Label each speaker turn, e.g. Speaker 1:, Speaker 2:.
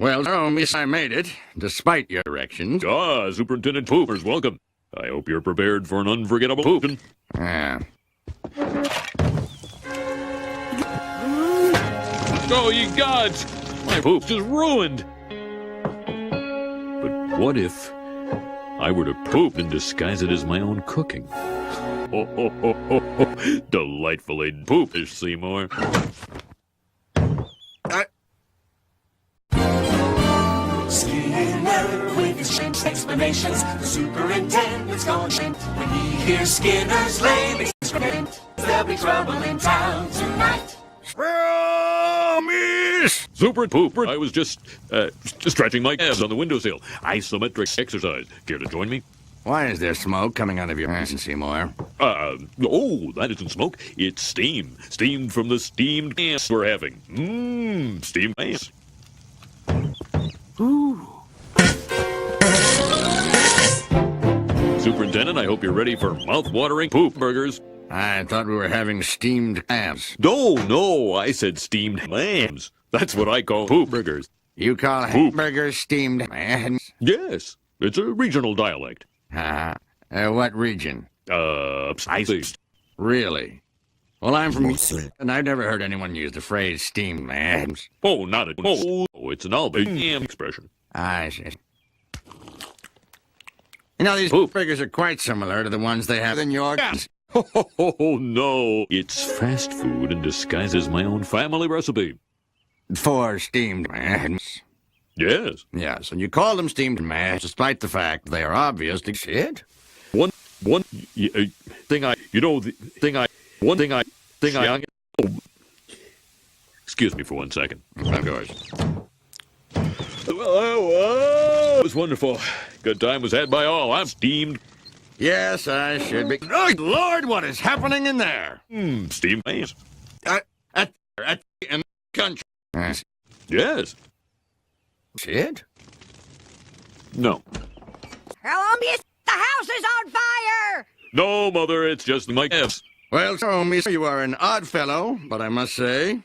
Speaker 1: Well, Raumis, I made it, despite your directions.
Speaker 2: Ah, Superintendent Poopers, welcome. I hope you're prepared for an unforgettable pooping.
Speaker 1: Ah.
Speaker 2: Oh, ye gods! My poop is ruined! But what if I were to poop and disguise it as my own cooking? Oh, ho, ho, ho, ho. Delightfully poopish, Seymour.
Speaker 3: Skinner with his strange explanations. The superintendent's gone faint. When he hears Skinner's lame excrement, there'll be trouble in town tonight.
Speaker 1: Raumis!
Speaker 2: Super Pooper, I was just stretching my abs on the windowsill. Isometric exercise. Care to join me?
Speaker 1: Why is there smoke coming out of your ass, Seymour?
Speaker 2: Oh, that isn't smoke. It's steam. Steamed from the steamed gas we're having. Steamed gas.
Speaker 1: Ooh.
Speaker 2: Superintendent, I hope you're ready for mouth-watering poop burgers.
Speaker 1: I thought we were having steamed abs.
Speaker 2: No, I said steamed lambs. That's what I call poop burgers.
Speaker 1: You call hamburgers steamed hams?
Speaker 2: Yes, it's a regional dialect.
Speaker 1: What region?
Speaker 2: I see.
Speaker 1: Really? Well, I'm from and I've never heard anyone use the phrase steamed hams.
Speaker 2: Oh, not at all. Oh, it's an Albanian expression.
Speaker 1: I see. You know, these poop burgers are quite similar to the ones they have in your house.
Speaker 2: Oh, no. It's fast food and disguises my own family recipe.
Speaker 1: For steamed hams.
Speaker 2: Yes.
Speaker 1: Yes, and you call them steamed hams despite the fact they are obvious to shit.
Speaker 2: One thing I excuse me for 1 second.
Speaker 1: Of course.
Speaker 2: It was wonderful. Good time was had by all. I'm steamed.
Speaker 1: Yes, I should be. Oh, Lord, what is happening in there?
Speaker 2: Steamed hams.
Speaker 1: In the country.
Speaker 2: Yes.
Speaker 1: Shit?
Speaker 2: No.
Speaker 4: Raumis, the house is on fire!
Speaker 2: No, Mother, it's just my abs.
Speaker 1: Well, Raumis, you are an odd fellow, but I must say,